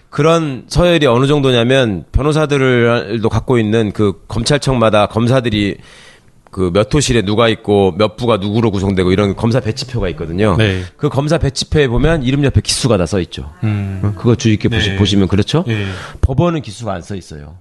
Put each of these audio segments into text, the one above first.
그런 서열이 어느 정도냐면 변호사들도 갖고 있는 그 검찰청마다 검사들이 그 몇 호실에 누가 있고 몇 부가 누구로 구성되고 이런 검사 배치표가 있거든요. 네. 그 검사 배치표에 보면 이름 옆에 기수가 다 써 있죠. 그거 주의 깊게 네. 보시면 그렇죠. 네. 법원은 기수가 안 써 있어요.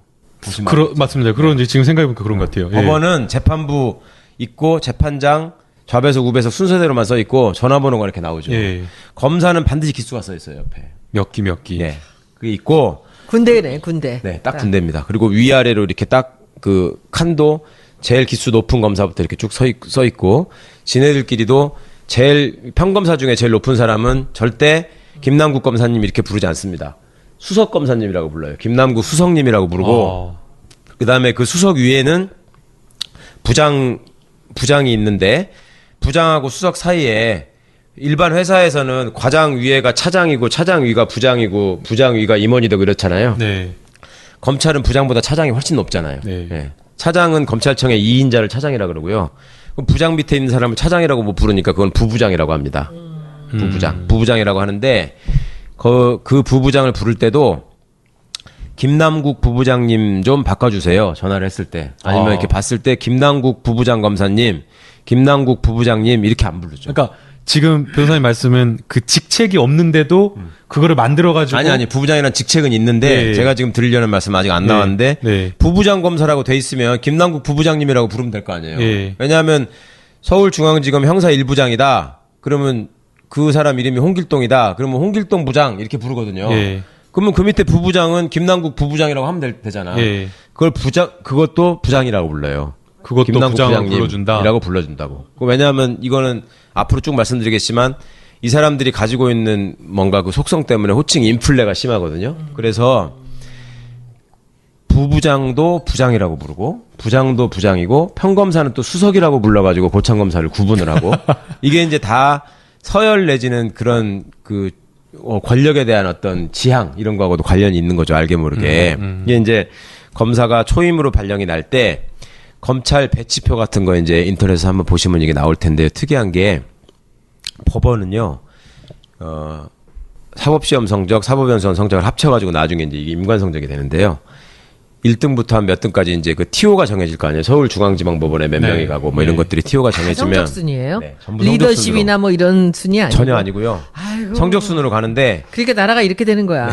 맞습니다. 그런 지금 생각해보니까 그런 것 같아요. 법원은 재판부 있고 재판장 좌배석 우배석 순서대로만 써 있고 전화번호가 이렇게 나오죠. 예. 검사는 반드시 기수가 써 있어요 옆에. 몇 기. 예. 그게 있고 군대네 군대. 네, 딱 군대입니다. 그리고 위아래로 이렇게 딱 그 칸도 제일 기수 높은 검사부터 이렇게 쭉 써 있고 지네들끼리도 제일 평검사 중에 제일 높은 사람은 절대 김남국 검사님 이렇게 부르지 않습니다. 수석 검사님이라고 불러요. 김남국 수석님이라고 부르고 그다음에 그 수석 위에는 부장이 있는데 부장하고 수석 사이에 일반 회사에서는 과장 위에가 차장이고 차장 위가 부장이고 부장 위가 임원이 되고 이렇잖아요. 네. 검찰은 부장보다 차장이 훨씬 높잖아요. 네. 네. 차장은 검찰청의 2인자를 차장이라 그러고요. 그럼 부장 밑에 있는 사람을 차장이라고 뭐 부르니까 그건 부부장이라고 합니다. 부부장이라고 하는데 그 부부장을 부를 때도 김남국 부부장님 좀 바꿔주세요. 전화를 했을 때. 아니면 이렇게 봤을 때 김남국 부부장 검사님, 김남국 부부장님 이렇게 안 부르죠. 그러니까 지금 변호사님 말씀은 그 직책이 없는데도 그거를 만들어가지고. 아니, 부부장이라는 직책은 있는데 네. 제가 지금 드리려는 말씀 아직 안 나왔는데 네. 부부장 검사라고 돼 있으면 김남국 부부장님이라고 부르면 될 거 아니에요. 네. 왜냐하면 서울중앙지검 형사 1부장이다. 그러면 그 사람 이름이 홍길동이다. 그러면 홍길동 부장 이렇게 부르거든요. 예. 그러면 그 밑에 부부장은 김남국 부부장이라고 하면 되잖아. 예. 그것도 부장이라고 불러요. 그것도 김남국 부장으로 불러준다. 이라고 불러준다고. 왜냐하면 이거는 앞으로 쭉 말씀드리겠지만 이 사람들이 가지고 있는 뭔가 그 속성 때문에 호칭 인플레가 심하거든요. 그래서 부부장도 부장이라고 부르고 부장도 부장이고 평검사는 또 수석이라고 불러가지고 고참검사를 구분을 하고 이게 이제 다 서열 내지는 그런 그 권력에 대한 어떤 지향 이런 거하고도 관련이 있는 거죠. 알게 모르게. 이게 이제 검사가 초임으로 발령이 날 때 검찰 배치표 같은 거 이제 인터넷에서 한번 보시면 이게 나올 텐데요. 특이한 게 법원은요. 사법시험 성적, 사법연수원 성적을 합쳐가지고 나중에 이제 이게 임관 성적이 되는데요. 1등부터 한 몇 등까지 이제 그 TO가 정해질 거 아니에요. 서울중앙지방법원에 몇 명이 가고 뭐 이런 것들이 TO가 정해지면 성적 순이에요? 네, 전부 리더십이나 뭐 이런 순이 아니고 전혀 아니고요. 아이고. 성적 순으로 가는데 그러니까 나라가 이렇게 되는 거야.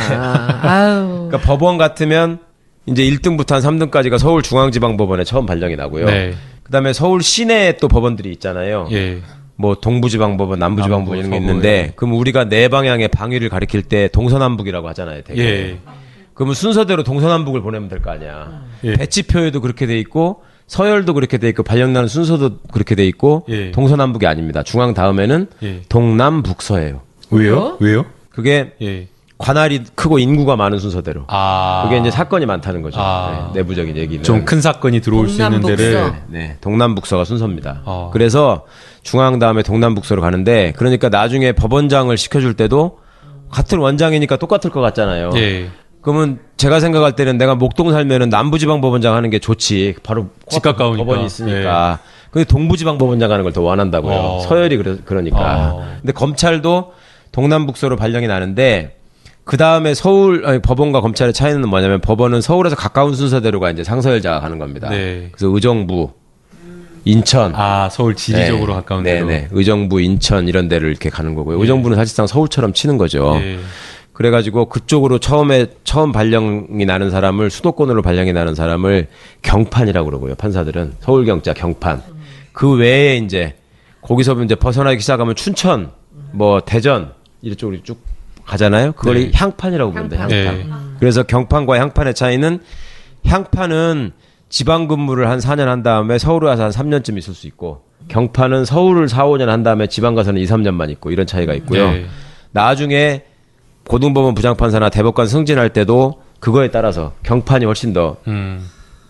아유. 그러니까 법원 같으면 이제 1등부터 한 3등까지가 서울중앙지방법원에 처음 발령이 나고요. 네. 그다음에 서울 시내에 또 법원들이 있잖아요. 예. 뭐 동부지방법원, 남부지방법원 이런 게 서부, 있는데 예. 그럼 우리가 네 방향의 방위를 가리킬 때 동서남북이라고 하잖아요. 되게. 예. 그러면 순서대로 동서남북을 보내면 될 거 아니야. 예. 배치표에도 그렇게 돼 있고 서열도 그렇게 돼 있고 발령나는 순서도 그렇게 돼 있고 예. 동서남북이 아닙니다. 중앙 다음에는 예. 동남북서예요. 왜요? 그게 예. 관할이 크고 인구가 많은 순서대로. 아. 그게 이제 사건이 많다는 거죠. 아. 네, 내부적인 얘기는. 좀 큰 사건이 들어올 수 있는 동남북서. 데를. 네, 동남북서가 순서입니다. 아. 그래서 중앙 다음에 동남북서로 가는데 그러니까 나중에 법원장을 시켜줄 때도 같은 원장이니까 똑같을 것 같잖아요. 예. 그러면 제가 생각할 때는 내가 목동 살면은 남부지방법원장 하는 게 좋지. 바로 집 가까우니까. 법원이 있으니까. 근데 동부지방법원장 하는 걸 더 원한다고요. 서열이 그러니까. 근데 검찰도 동남북서로 발령이 나는데 그 다음에 법원과 검찰의 차이는 뭐냐면 법원은 서울에서 가까운 순서대로가 이제 상서열자가 가는 겁니다. 네. 그래서 의정부, 인천. 아, 서울 지리적으로 가까운 데로. 네네. 의정부, 인천 이런 데를 이렇게 가는 거고요. 의정부는 사실상 서울처럼 치는 거죠. 예. 그래가지고 그쪽으로 처음 발령이 나는 사람을 수도권으로 발령이 나는 사람을 경판이라고 그러고요. 판사들은 서울경자 경판. 그 외에 이제 거기서 이제 벗어나기 시작하면 춘천, 뭐 대전 이쪽으로 쭉 가잖아요. 그걸 네. 향판이라고 부른다. 향판. 네. 그래서 경판과 향판의 차이는 향판은 지방 근무를 한 4년 한 다음에 서울에 와서 한 3년쯤 있을 수 있고 경판은 서울을 4, 5년 한 다음에 지방 가서는 2, 3년만 있고 이런 차이가 있고요. 네. 나중에 고등법원 부장판사나 대법관 승진할 때도 그거에 따라서 경판이 훨씬 더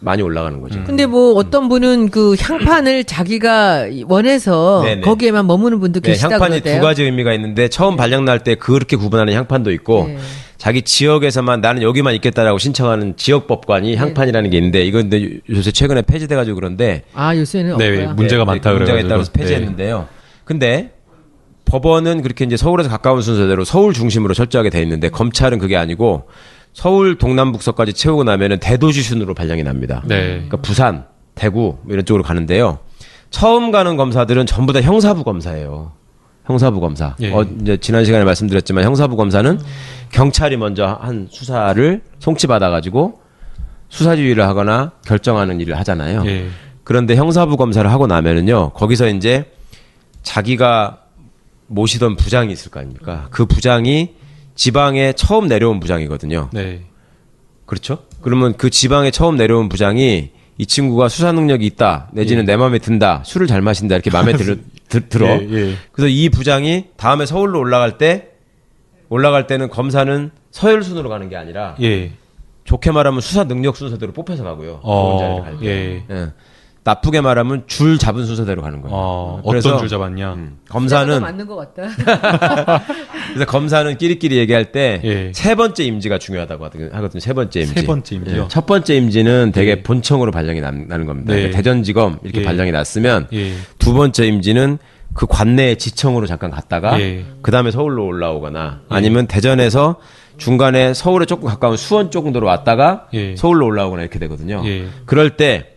많이 올라가는 거죠. 근데 뭐 어떤 분은 그 향판을 자기가 원해서 네네. 거기에만 머무는 분도 네, 계시다고 향판이 그러대요. 두 가지 의미가 있는데 처음 발령 날 때 그렇게 구분하는 향판도 있고 네. 자기 지역에서만 나는 여기만 있겠다라고 신청하는 지역법관이 향판이라는 게 있는데 이건 근데 요새 최근에 폐지돼가지고 그런데 아 요새는 네, 없고요. 문제가 많다 문제가 그래가지고. 있다고 해서 폐지했는데요. 근데 법원은 그렇게 이제 서울에서 가까운 순서대로 서울 중심으로 철저하게 돼 있는데 검찰은 그게 아니고 서울 동남북서까지 채우고 나면은 대도시 순으로 발령이 납니다. 네. 그러니까 부산, 대구 뭐 이런 쪽으로 가는데요. 처음 가는 검사들은 전부 다 형사부 검사예요. 형사부 검사. 예. 이제 지난 시간에 말씀드렸지만 형사부 검사는 경찰이 먼저 한 수사를 송치받아가지고 수사지휘를 하거나 결정하는 일을 하잖아요. 예. 그런데 형사부 검사를 하고 나면은요, 거기서 이제 자기가 모시던 부장이 있을 거 아닙니까? 그 부장이 지방에 처음 내려온 부장이거든요. 네. 그렇죠? 그러면 그 지방에 처음 내려온 부장이 이 친구가 수사 능력이 있다, 내지는 내 마음에 든다, 술을 잘 마신다, 이렇게 마음에 들어. 예, 예. 그래서 이 부장이 다음에 서울로 올라갈 때는 검사는 서열순으로 가는 게 아니라 예. 좋게 말하면 수사 능력 순서대로 뽑혀서 가고요. 좋은 자리를 갈 때. 예. 예. 나쁘게 말하면 줄 잡은 순서대로 가는 거예요. 어떤 줄 잡았냐? 검사는 맞는 것 같다. 그래서 검사는 끼리끼리 얘기할 때 예. 세 번째 임지가 중요하다고 하거든요. 세 번째 임지. 세 번째 임지요? 예. 첫 번째 임지는 되게 예. 본청으로 발령이 나는 겁니다. 네. 그러니까 대전지검 이렇게 예. 발령이 났으면 예. 두 번째 임지는 그 관내의 지청으로 잠깐 갔다가 예. 그 다음에 서울로 올라오거나 아니면 대전에서 중간에 서울에 조금 가까운 수원 쪽 정도로 왔다가 예. 서울로 올라오거나 이렇게 되거든요. 예. 그럴 때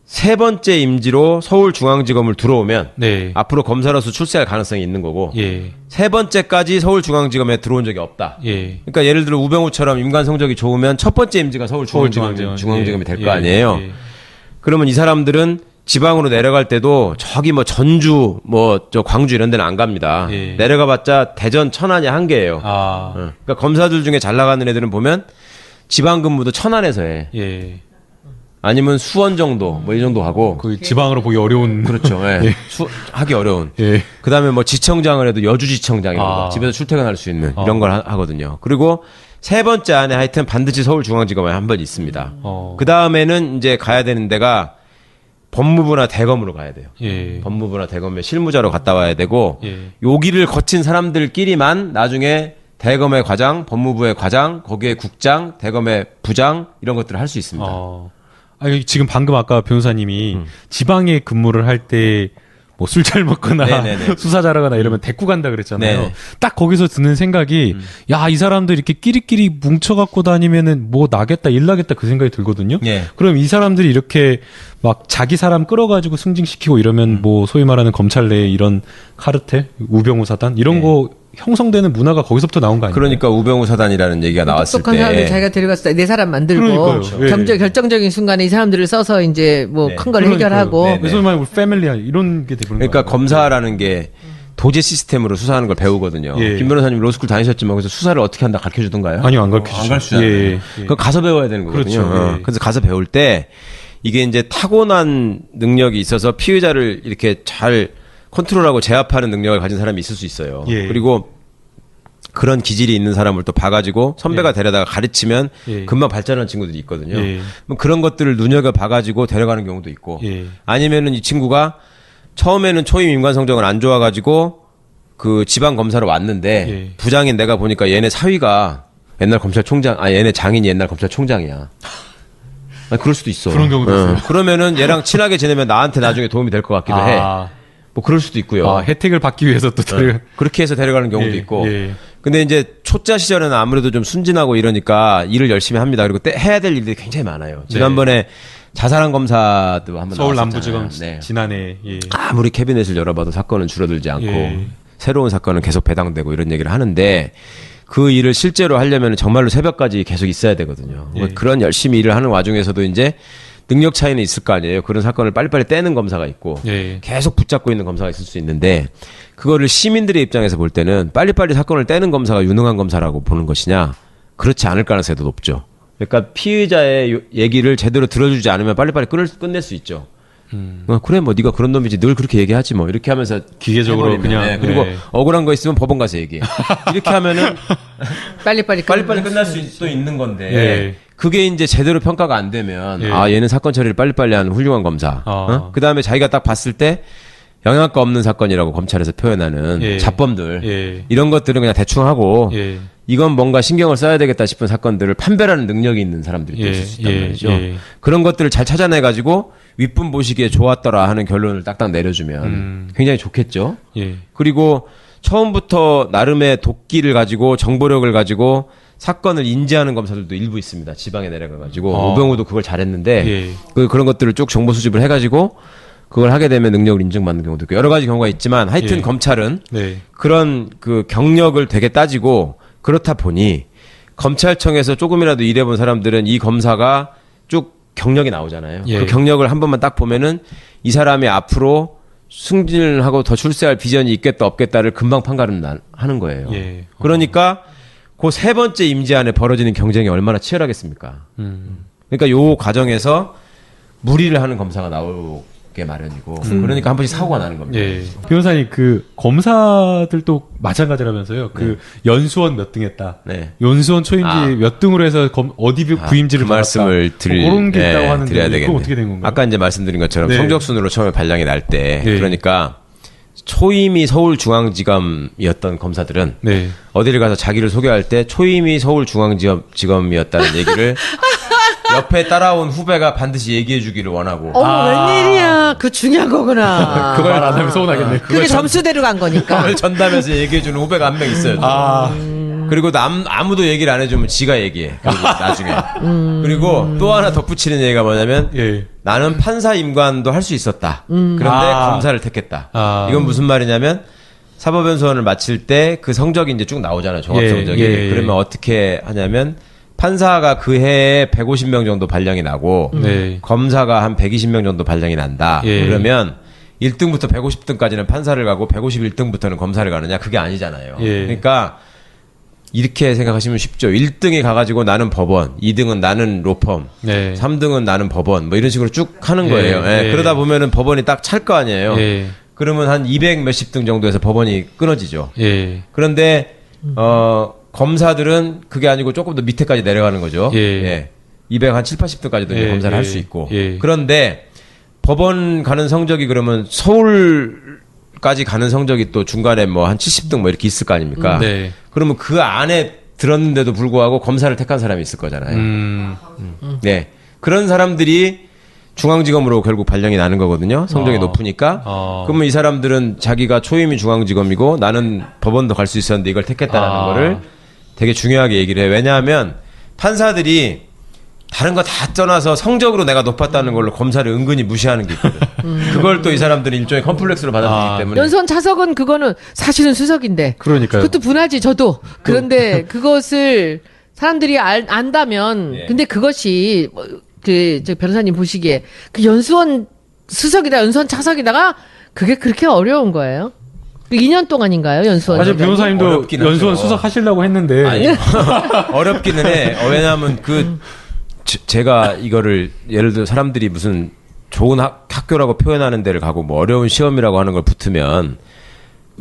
세 번째 임지로 서울중앙지검을 들어오면 네. 앞으로 검사로서 출세할 가능성이 있는 거고 예. 세 번째까지 서울중앙지검에 들어온 적이 없다. 예. 그러니까 예를 들어 우병우처럼 임관 성적이 좋으면 첫 번째 임지가 서울중앙지검이 될 거 아니에요. 예. 그러면 이 사람들은 지방으로 내려갈 때도 저기 뭐 전주 뭐 저 광주 이런 데는 안 갑니다. 예. 내려가봤자 대전 천안이 한계예요. 아. 그러니까 검사들 중에 잘 나가는 애들은 보면 지방 근무도 천안에서 해. 예. 아니면 수원 정도 뭐 이 정도 하고 그 지방으로 보기 어려운. 그렇죠. 예. 예. 하기 어려운. 예. 그다음에 뭐 지청장을 해도 여주지청장 이런 거 아. 집에서 출퇴근할 수 있는 이런 걸 하거든요. 그리고 세 번째 안에 하여튼 반드시 서울중앙지검에 한 번 있습니다. 그 다음에는 이제 가야 되는 데가 법무부나 대검으로 가야 돼요. 예. 법무부나 대검에 실무자로 갔다 와야 되고 예. 여기를 거친 사람들끼리만 나중에 대검의 과장, 법무부의 과장, 거기에 국장, 대검의 부장 이런 것들을 할 수 있습니다. 아니, 지금 방금 아까 변호사님이 지방에 근무를 할 때 뭐 술 잘 먹거나 네네네. 수사 잘하거나 이러면 데리고 간다 그랬잖아요. 네. 딱 거기서 드는 생각이 야, 이 사람들 이렇게 끼리끼리 뭉쳐 갖고 다니면은 뭐 나겠다, 일 나겠다 그 생각이 들거든요. 예. 그럼 이 사람들이 이렇게 막 자기 사람 끌어가지고 승진시키고 이러면 뭐 소위 말하는 검찰 내에 이런 카르텔, 우병우 사단 이런 거 형성되는 문화가 거기서부터 나온 거 아니에요? 그러니까 우병우 사단이라는 얘기가 나왔을 똑똑한 사람들 때 자기가 데려갔을 때 내 사람 만들고 그러니까요. 예. 결정적인 순간에 이 사람들을 써서 이제 뭐 네. 큰 걸 그러니까요. 해결하고 네, 네. 소위 말하는 패밀리아 이런 게 되는 그러니까 거예요. 검사라는 게 도제 시스템으로 수사하는 걸 배우거든요. 예. 김 변호사님 로스쿨 다니셨지만 거기서 수사를 어떻게 한다 가르쳐 주던가요? 아니요, 안 가르쳐 주죠. 안 가르치잖아요. 예. 그거 가서 배워야 되는 거거든요. 그렇죠. 예. 그래서 가서 배울 때 이게 이제 타고난 능력이 있어서 피의자를 이렇게 잘 컨트롤하고 제압하는 능력을 가진 사람이 있을 수 있어요. 예. 그리고 그런 기질이 있는 사람을 또 봐가지고 선배가 데려다가 가르치면 예. 금방 발전하는 친구들이 있거든요. 예. 그럼 그런 것들을 눈여겨 봐가지고 데려가는 경우도 있고 예. 아니면은 이 친구가 처음에는 초임 임관 성적은 안 좋아가지고 그 지방 검사로 왔는데 예. 부장인 내가 보니까 얘네 사위가 옛날 검찰총장, 얘네 장인이 옛날 검찰총장이야. 그럴 수도 있어. 그런 경우도 있어요. 그러면은 얘랑 친하게 지내면 나한테 나중에 도움이 될 것 같기도 해. 뭐 그럴 수도 있고요. 혜택을 받기 위해서 또 그렇게 해서 데려가는 경우도 예, 있고. 예. 근데 이제 초짜 시절에는 아무래도 좀 순진하고 이러니까 일을 열심히 합니다. 그리고 해야 될 일들이 굉장히 많아요. 지난번에 자살한 검사도 한번 서울 나왔었잖아요. 남부지검 네. 지난해 예. 아무리 캐비넷을 열어봐도 사건은 줄어들지 않고 예. 새로운 사건은 계속 배당되고 이런 얘기를 하는데 그 일을 실제로 하려면 정말로 새벽까지 계속 있어야 되거든요. 예. 그런 열심히 일을 하는 와중에서도 이제 능력 차이는 있을 거 아니에요. 그런 사건을 빨리빨리 떼는 검사가 있고 예. 계속 붙잡고 있는 검사가 있을 수 있는데 그거를 시민들의 입장에서 볼 때는 빨리빨리 사건을 떼는 검사가 유능한 검사라고 보는 것이냐 그렇지 않을 가능성이 더 높죠. 그러니까 피의자의 얘기를 제대로 들어주지 않으면 빨리빨리 끝낼 수 있죠. 그래 뭐 네가 그런 놈이지 늘 그렇게 얘기하지 뭐 이렇게 하면서 기계적으로 해버리면, 그냥, 네. 그리고 네. 억울한 거 있으면 법원 가서 얘기해. 이렇게 하면은 빨리빨리 끝날 수도 있는 건데 예. 그게 이제 제대로 평가가 안 되면 예. 얘는 사건 처리를 빨리빨리 하는 훌륭한 검사. 아. 그다음에 자기가 딱 봤을 때 영향가 없는 사건이라고 검찰에서 표현하는 예. 잡범들 예. 이런 것들은 그냥 대충 하고 예. 이건 뭔가 신경을 써야 되겠다 싶은 사건들을 판별하는 능력이 있는 사람들이 또 예. 있을 수 있단 예. 말이죠. 예. 그런 것들을 잘 찾아내가지고 윗분 보시기에 좋았더라 하는 결론을 딱딱 내려주면 굉장히 좋겠죠. 예. 그리고 처음부터 나름의 도끼를 가지고 정보력을 가지고 사건을 인지하는 검사들도 일부 있습니다. 지방에 내려가가지고 우병우도 그걸 잘했는데 예. 그런 것들을 쭉 정보 수집을 해가지고 그걸 하게 되면 능력을 인정받는 경우도 있고 여러 가지 경우가 있지만 하여튼 예. 검찰은 네. 그런 그 경력을 되게 따지고 그렇다 보니 검찰청에서 조금이라도 일해본 사람들은 이 검사가 쭉 경력이 나오잖아요. 예. 그 경력을 한 번만 딱 보면은 이 사람이 앞으로 승진을 하고 더 출세할 비전이 있겠다 없겠다를 금방 판가름하는 거예요. 예. 그러니까 그 세 번째 임기 안에 벌어지는 경쟁이 얼마나 치열하겠습니까? 그러니까 요 과정에서 무리를 하는 검사가 나오게 마련이고 그러니까 한 번씩 사고가 나는 겁니다. 예. 변호사님 그 검사들도 마찬가지라면서요. 그 연수원 몇 등 했다. 네. 연수원 초임지 몇 등으로 해서 어디 구임지를 그 말씀을 그런 게 있다고 하는데 드려야 그거 되겠네. 어떻게 된 건가요? 아까 이제 말씀드린 것처럼 네. 성적순으로 처음에 발령이 날 때 네. 그러니까 초임이 서울중앙지검이었던 검사들은 네. 어디를 가서 자기를 소개할 때 초임이 서울중앙지검이었다는 얘기를 옆에 따라온 후배가 반드시 얘기해 주기를 원하고 어머 웬일이야. 그 중요한 거구나. 그걸 안 하면 서운하겠네. 그게 점수대로 간 거니까. 그걸 전담해서 얘기해 주는 후배가 한 명 있어요. 그리고 아무도 얘기를 안 해주면 지가 얘기해. 그리고 나중에. 그리고 또 하나 덧붙이는 얘기가 뭐냐면 예. 나는 판사 임관도 할 수 있었다. 그런데 검사를 택했다. 이건 무슨 말이냐면 사법연수원을 마칠 때 그 성적이 이제 쭉 나오잖아요. 종합 성적이. 예. 그러면 어떻게 하냐면 판사가 그 해에 150명 정도 발령이 나고 네. 검사가 한 120명 정도 발령이 난다. 예. 그러면 1등부터 150등까지는 판사를 가고 151등부터는 검사를 가느냐? 그게 아니잖아요. 예. 그러니까 이렇게 생각하시면 쉽죠. 1등이 가가지고 나는 법원, 2등은 나는 로펌, 네. 3등은 나는 법원, 뭐 이런 식으로 쭉 하는 거예요. 예. 예. 그러다 보면은 법원이 딱 찰 거 아니에요. 예. 그러면 한 200 몇십 등 정도에서 법원이 끊어지죠. 예. 그런데 검사들은 그게 아니고 조금 더 밑에까지 내려가는 거죠. 예. 200 한 7, 80등까지도 예. 검사를 예. 할 수 있고. 예. 그런데 법원 가는 성적이 그러면 서울까지 가는 성적이 또 중간에 뭐 한 70등 뭐 이렇게 있을 거 아닙니까? 네. 그러면 그 안에 들었는데도 불구하고 검사를 택한 사람이 있을 거잖아요. 네. 그런 사람들이 중앙지검으로 결국 발령이 나는 거거든요. 성적이 높으니까. 그러면 이 사람들은 자기가 초임이 중앙지검이고 나는 법원도 갈 수 있었는데 이걸 택했다라는 거를 되게 중요하게 얘기를 해요. 왜냐하면 판사들이 다른 거 다 떠나서 성적으로 내가 높았다는 걸로 검사를 은근히 무시하는 게 있거든. 그걸 또 이 사람들이 일종의 컴플렉스로 받아들이기 때문에. 연수원 차석은 그거는 사실은 수석인데. 그러니까요. 그것도 분하지 저도. 그런데 그것을 사람들이 안다면 예. 근데 그것이 저 변호사님 보시기에 그 연수원 수석이다 연수원 차석이다가 그게 그렇게 어려운 거예요? 2년 동안인가요 연수원? 사실 변호사님도 어렵긴 연수원 하죠. 수석 하시려고 했는데 아니, 어렵기는 해. 왜냐하면 제가 이거를 예를 들어 사람들이 무슨 좋은 학교라고 표현하는 데를 가고 뭐 어려운 시험이라고 하는 걸 붙으면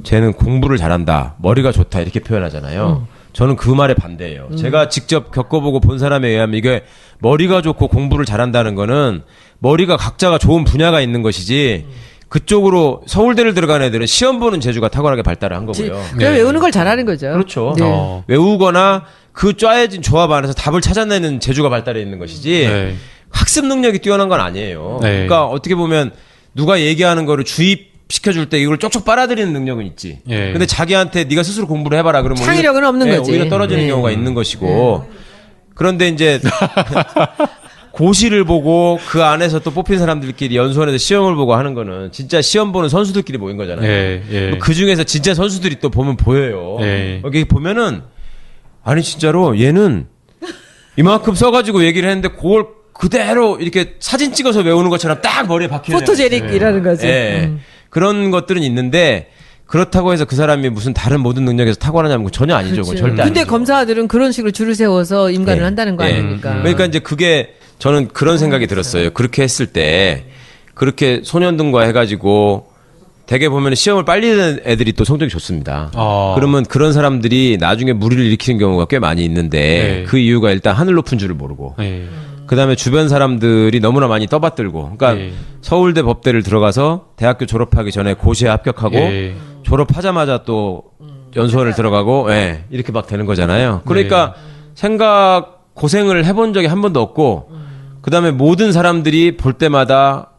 쟤는 공부를 잘한다, 머리가 좋다 이렇게 표현하잖아요. 저는 그 말에 반대예요. 제가 직접 겪어보고 본 사람에 의하면 이게 머리가 좋고 공부를 잘한다는 거는 머리가 각자가 좋은 분야가 있는 것이지 그쪽으로 서울대를 들어간 애들은 시험 보는 재주가 탁월하게 발달을 한 거고요. 그냥 외우는 걸 잘하는 거죠. 그렇죠. 네. 외우거나 그 짜여진 조합 안에서 답을 찾아내는 재주가 발달해 있는 것이지 네. 학습 능력이 뛰어난 건 아니에요. 네. 그러니까 어떻게 보면 누가 얘기하는 거를 주입시켜줄 때 이걸 쪽쪽 빨아들이는 능력은 있지. 예. 근데 자기한테 네가 스스로 공부를 해봐라 그러면 창의력은 없는 거지. 오히려 떨어지는 네. 경우가 있는 것이고. 그런데 이제 고시를 보고 그 안에서 또 뽑힌 사람들끼리 연수원에서 시험을 보고 하는 거는 진짜 시험 보는 선수들끼리 모인 거잖아요. 예, 예. 그 중에서 진짜 선수들이 또 보면 보여요. 예. 여기 보면은 아니 진짜로 얘는 이만큼 써가지고 얘기를 했는데 그걸 그대로 이렇게 사진 찍어서 외우는 것처럼 딱 머리에 박히는 포토제닉이라는 거지. 예. 그런 것들은 있는데 그렇다고 해서 그 사람이 무슨 다른 모든 능력에서 탁월하냐면 그건 전혀 아니죠. 그건 절대 근데 아니죠. 검사들은 그런 식으로 줄을 세워서 임관을 예. 한다는 거 예. 아닙니까? 그러니까 이제 그게 저는 그런 생각이 들었어요. 그렇게 했을 때 그렇게 소년등과 해가지고 되게 보면 시험을 빨리 낸 애들이 또 성적이 좋습니다. 그러면 그런 사람들이 나중에 무리를 일으키는 경우가 꽤 많이 있는데 네. 그 이유가 일단 하늘 높은 줄을 모르고 예. 그다음에 주변 사람들이 너무나 많이 떠받들고 그러니까 네. 서울대 법대를 들어가서 대학교 졸업하기 전에 고시에 합격하고 예. 졸업하자마자 또 연수원을 들어가고 예, 이렇게 막 되는 거잖아요. 그러니까 고생을 해본 적이 한 번도 없고 그다음에 모든 사람들이 볼 때마다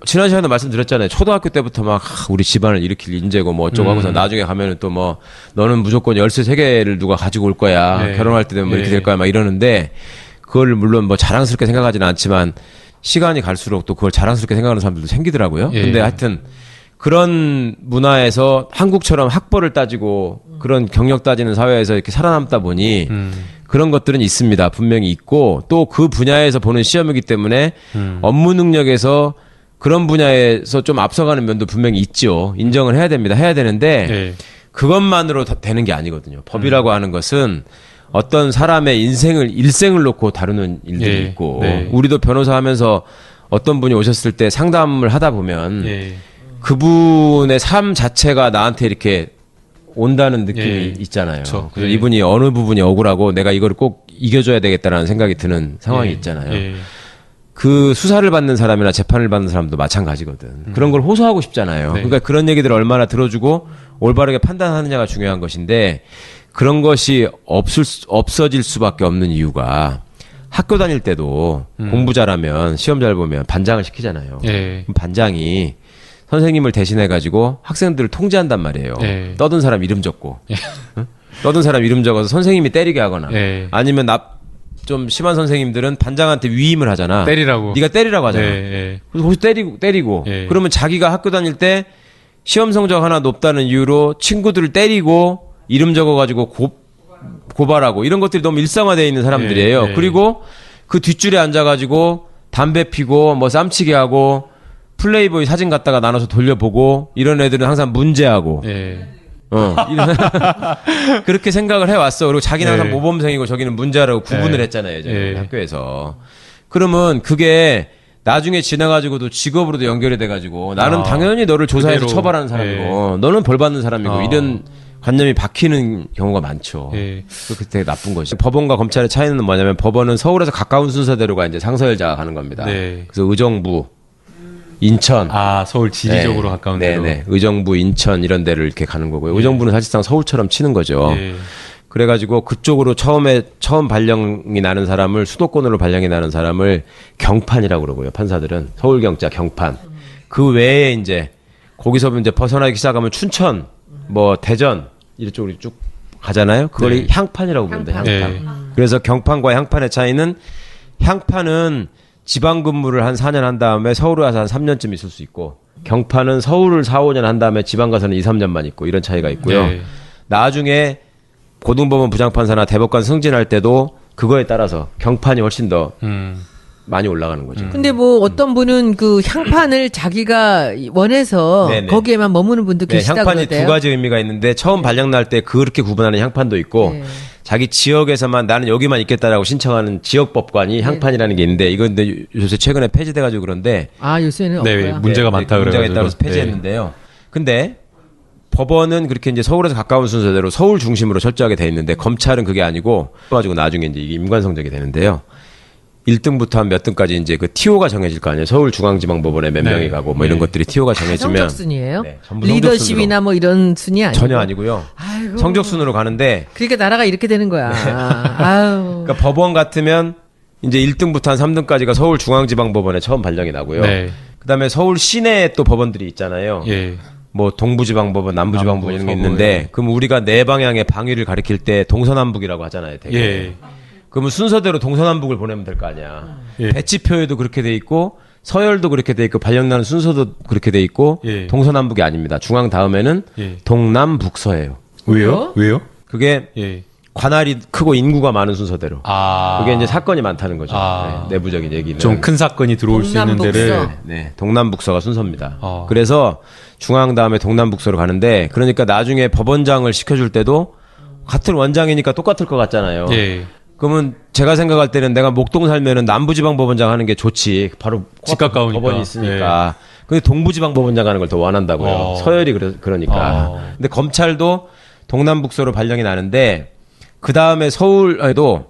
지난 시간에 말씀드렸잖아요. 초등학교 때부터 막 우리 집안을 일으킬 인재고 뭐 어쩌고 하고서 나중에 가면은 또 뭐 너는 무조건 열쇠 3개를 누가 가지고 올 거야. 네. 결혼할 때 되면 뭐 이렇게 네. 될 거야. 막 이러는데 그걸 물론 뭐 자랑스럽게 생각하지는 않지만 시간이 갈수록 또 그걸 자랑스럽게 생각하는 사람들도 생기더라고요. 예. 근데 하여튼 그런 문화에서 한국처럼 학벌을 따지고 그런 경력 따지는 사회에서 이렇게 살아남다 보니 그런 것들은 있습니다. 분명히 있고 또 그 분야에서 보는 시험이기 때문에 업무 능력에서 그런 분야에서 좀 앞서가는 면도 분명히 있죠. 인정을 해야 됩니다. 해야 되는데 예. 그것만으로 되는 게 아니거든요. 법이라고 하는 것은 어떤 사람의 일생을 놓고 다루는 일들이 예. 있고 네. 우리도 변호사 하면서 어떤 분이 오셨을 때 상담을 하다 보면 예. 그분의 삶 자체가 나한테 이렇게 온다는 느낌이 예. 있잖아요. 그쵸. 그래서 예. 이분이 어느 부분이 억울하고 내가 이걸 꼭 이겨줘야 되겠다라는 생각이 드는 상황이 예. 있잖아요. 예. 그 수사를 받는 사람이나 재판을 받는 사람도 마찬가지거든. 그런 걸 호소하고 싶잖아요. 네. 그러니까 그런 얘기들을 얼마나 들어주고 올바르게 판단하느냐가 중요한 것인데 그런 것이 없어질 수밖에 없는 이유가 학교 다닐 때도 공부 잘하면 시험 잘 보면 반장을 시키잖아요. 예. 그럼 반장이 선생님을 대신해 가지고 학생들을 통제한단 말이에요. 예. 떠든 사람 이름 적고 응? 떠든 사람 이름 적어서 선생님이 때리게 하거나 예. 아니면 좀 심한 선생님들은 반장한테 위임을 하잖아. 때리라고. 네가 때리라고 하잖아. 예. 그래서 거기서 때리고. 예. 그러면 자기가 학교 다닐 때 시험 성적 하나 높다는 이유로 친구들을 때리고 이름 적어가지고 고발하고 이런 것들이 너무 일상화되어 있는 사람들이에요. 예. 그리고 그 뒷줄에 앉아가지고 담배 피고 뭐 쌈치게 하고 플레이보이 사진 갖다가 나눠서 돌려보고 이런 애들은 항상 문제하고 예. 그렇게 생각을 해왔어. 그리고 자기는 항상 예. 모범생이고 저기는 문제라고 구분을 예. 했잖아요. 예전에 예. 학교에서. 그러면 그게 나중에 지나가지고도 직업으로도 연결이 돼가지고 나는 아, 당연히 너를 조사해서 그대로. 처벌하는 사람이고 예. 너는 벌 받는 사람이고 아. 이런 관념이 박히는 경우가 많죠. 예. 그게 되게 나쁜 것이죠. 법원과 검찰의 차이는 뭐냐면 법원은 서울에서 가까운 순서대로가 이제 상서열자가 가는 겁니다. 네. 그래서 의정부, 인천, 아, 서울 지리적으로 가까운 데로. 네네. 의정부, 인천 이런 데를 이렇게 가는 거고요. 의정부는 사실상 서울처럼 치는 거죠. 예. 그래가지고 그쪽으로 처음 발령이 나는 사람을 수도권으로 발령이 나는 사람을 경판이라고 그러고요. 판사들은 서울경자 경판. 그 외에 이제 거기서 이제 벗어나기 시작하면 춘천, 뭐 대전 이쪽으로 쭉 가잖아요. 그걸 네. 향판이라고 부릅니다. 향판. 네. 그래서 경판과 향판의 차이는 향판은 지방 근무를 한 4년 한 다음에 서울에 와서 한 3년쯤 있을 수 있고 경판은 서울을 4, 5년 한 다음에 지방 가서는 2, 3년만 있고 이런 차이가 있고요. 네. 나중에 고등법원 부장판사나 대법관 승진할 때도 그거에 따라서 경판이 훨씬 더 많이 올라가는 거죠. 근데 뭐 어떤 분은 그 향판을 자기가 원해서 네네. 거기에만 머무는 분도 네, 계시다 향판이 그러대요. 두 가지 의미가 있는데 처음 발령 날 때 그렇게 구분하는 향판도 있고 네. 자기 지역에서만 나는 여기만 있겠다라고 신청하는 지역법관이 향판이라는 게 있는데 이건 근데 요새 최근에 폐지돼가지고 그런데 아 요새는 네, 없고요. 문제가 많다 문제가 그래가지고. 있다고 해서 폐지했는데요. 근데 법원은 그렇게 이제 서울에서 가까운 순서대로 서울 중심으로 철저하게 돼 있는데 검찰은 그게 아니고 가지고 나중에 이제 이게 임관성적이 되는데요. 1등부터 한 몇 등까지 이제 그 TO가 정해질 거 아니에요. 서울중앙지방법원에 몇 네. 명이 가고 뭐 이런 네. 것들이 TO가 정해지면 성적순이에요? 네, 전부 리더십이나 뭐 이런 순위 아니고 전혀 아니고요. 아이고. 성적순으로 가는데 그러니까 나라가 이렇게 되는 거야. 아유. 그러니까 법원 같으면 이제 1등부터 한 3등까지가 서울중앙지방법원에 처음 발령이 나고요. 네. 그다음에 서울 시내에 또 법원들이 있잖아요. 예. 뭐 동부지방법원, 남부지방법원 이런 게 서부, 있는데 예. 그럼 우리가 네 방향의 방위를 가리킬 때 동서남북이라고 하잖아요. 되게. 예. 그러면 순서대로 동서남북을 보내면 될 거 아니야. 예. 배치표에도 그렇게 돼 있고 서열도 그렇게 돼 있고 발령나는 순서도 그렇게 돼 있고 예. 동서남북이 아닙니다. 중앙 다음에는 예. 동남북서예요. 왜요? 왜요? 그게 예. 관할이 크고 인구가 많은 순서대로. 아. 그게 이제 사건이 많다는 거죠. 아. 네, 내부적인 얘기는. 좀 큰 사건이 들어올 수 있는 동남북서. 데를. 네, 동남북서가 순서입니다. 아. 그래서 중앙 다음에 동남북서로 가는데 그러니까 나중에 법원장을 시켜줄 때도 같은 원장이니까 똑같을 것 같잖아요. 예. 그러면 제가 생각할 때는 내가 목동 살면은 남부지방법원장 하는 게 좋지. 바로 집 가까우니까. 법원이 있으니까. 근데 동부지방법원장 하는 걸 더 원한다고요. 서열이 그러니까. 근데 검찰도 동남북서로 발령이 나는데 그 다음에 서울에도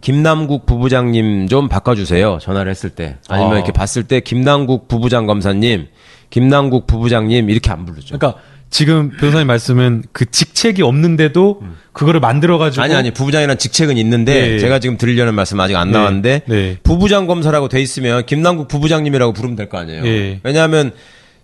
김남국 부부장님 좀 바꿔주세요. 전화를 했을 때. 아니면 이렇게 봤을 때 김남국 부부장 검사님, 김남국 부부장님 이렇게 안 부르죠. 그러니까 지금 변호사님 말씀은 그 직책이 없는데도 그거를 만들어가지고 아니 부부장이라는 직책은 있는데 예. 제가 지금 드리려는 말씀 아직 안 네. 나왔는데 네. 부부장 검사라고 돼 있으면 김남국 부부장님이라고 부르면 될 거 아니에요. 예. 왜냐하면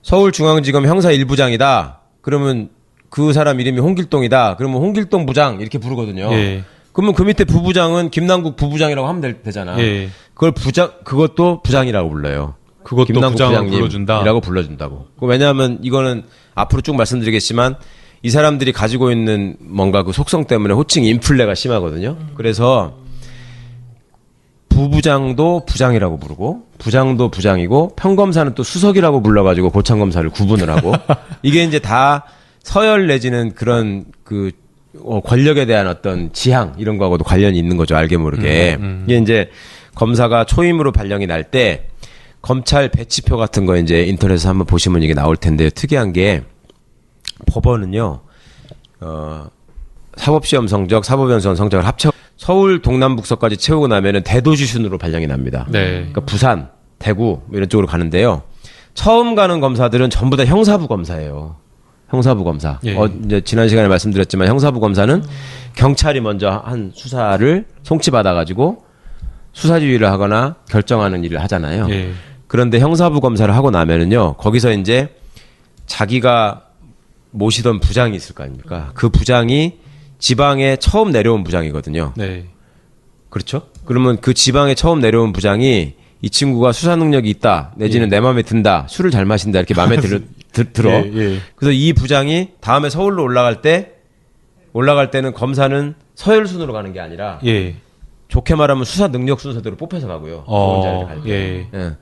서울중앙지검 형사 1부장이다. 그러면 그 사람 이름이 홍길동이다. 그러면 홍길동 부장 이렇게 부르거든요. 예. 그러면 그 밑에 부부장은 김남국 부부장이라고 하면 되잖아. 예. 그것도 부장이라고 불러요. 그것도 김남국 부장을 불러준다. 부장님이라고 불러준다고. 왜냐하면 이거는 앞으로 쭉 말씀드리겠지만 이 사람들이 가지고 있는 뭔가 그 속성 때문에 호칭 인플레가 심하거든요. 그래서 부부장도 부장이라고 부르고 부장도 부장이고 평검사는 또 수석이라고 불러가지고 고참검사를 구분을 하고 이게 이제 다 서열 내지는 그런 그 권력에 대한 어떤 지향 이런 거하고도 관련이 있는 거죠. 알게 모르게. 이게 이제 검사가 초임으로 발령이 날 때 검찰 배치표 같은 거 이제 인터넷에서 한번 보시면 이게 나올 텐데요. 특이한 게 법원은요. 사법시험 성적, 사법연수원 성적을 합쳐 서울 동남북서까지 채우고 나면은 대도시 순으로 발령이 납니다. 네. 그러니까 부산, 대구 뭐 이런 쪽으로 가는데요. 처음 가는 검사들은 전부 다 형사부 검사예요. 형사부 검사. 예. 이제 지난 시간에 말씀드렸지만 형사부 검사는 경찰이 먼저 한 수사를 송치받아가지고 수사지휘를 하거나 결정하는 일을 하잖아요. 예. 그런데 형사부 검사를 하고 나면은요, 거기서 이제 자기가 모시던 부장이 있을 거 아닙니까? 그 부장이 지방에 처음 내려온 부장이거든요. 네. 그렇죠? 그러면 그 지방에 처음 내려온 부장이 이 친구가 수사 능력이 있다, 내지는 내 마음에 든다, 술을 잘 마신다, 이렇게 마음에 들어. 예, 예. 그래서 이 부장이 다음에 서울로 올라갈 때는 검사는 서열순으로 가는 게 아니라 예. 좋게 말하면 수사 능력 순서대로 뽑혀서 가고요. 좋은 자리를 갈 때. 예. 예.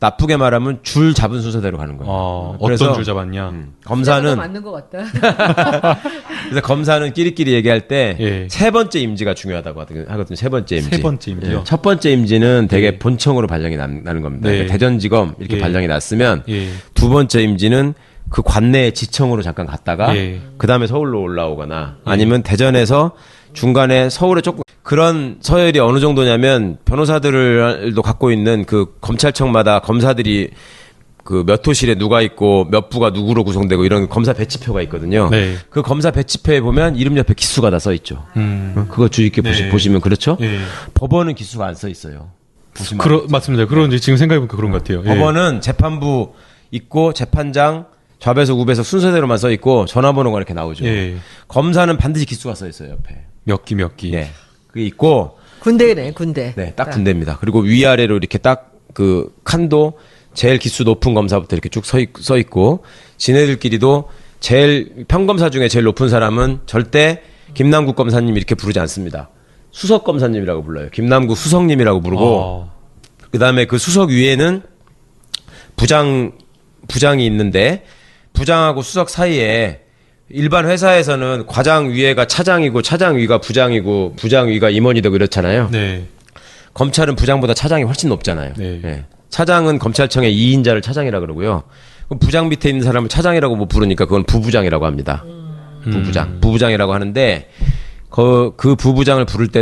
나쁘게 말하면 줄 잡은 순서대로 가는 거예요. 어떤 줄 잡았냐? 검사는 검사는 맞는 것 같다. 그래서 검사는 끼리끼리 얘기할 때 예. 세 번째 임지가 중요하다고 하거든요. 세 번째 임지. 세 번째 임지요? 예. 첫 번째 임지는 되게 예. 본청으로 발령이 나는 겁니다. 네. 그러니까 대전지검 이렇게 예. 발령이 났으면 예. 두 번째 임지는 그 관내의 지청으로 잠깐 갔다가 예. 그 다음에 서울로 올라오거나 아니면 대전에서 중간에 서울에 조금 그런 서열이 어느 정도냐면 변호사들도 갖고 있는 그 검찰청마다 검사들이 그 몇 호실에 누가 있고 몇 부가 누구로 구성되고 이런 검사 배치표가 있거든요. 네. 그 검사 배치표에 보면 이름 옆에 기수가 다 써 있죠. 그거 주의 깊게 네. 보시면 그렇죠. 예. 법원은 기수가 안 써 있어요. 보시면 맞습니다. 그런 지금 생각해보니까 그런 것 같아요. 예. 법원은 재판부 있고 재판장 좌배석 우배석 순서대로만 써 있고 전화번호가 이렇게 나오죠. 예. 검사는 반드시 기수가 써 있어요 옆에. 몇 기. 네, 그게 있고 군대네, 군대. 네, 딱 군대입니다. 그리고 위아래로 이렇게 딱 그 칸도 제일 기수 높은 검사부터 이렇게 쭉 써 있고 지네들끼리도 제일 평검사 중에 제일 높은 사람은 절대 김남국 검사님 이렇게 부르지 않습니다. 수석 검사님이라고 불러요. 김남국 수석님이라고 부르고 그다음에 그 수석 위에는 부장이 있는데 부장하고 수석 사이에 일반 회사에서는 과장 위에가 차장이고 차장 위가 부장이고 부장 위가 임원이 되고 이렇잖아요. 네. 검찰은 부장보다 차장이 훨씬 높잖아요. 네. 예. 차장은 검찰청의 2인자를 차장이라 그러고요. 그럼 부장 밑에 있는 사람을 차장이라고 못 부르니까 그건 부부장이라고 합니다. 부부장이라고 하는데 그 부부장을 부를 때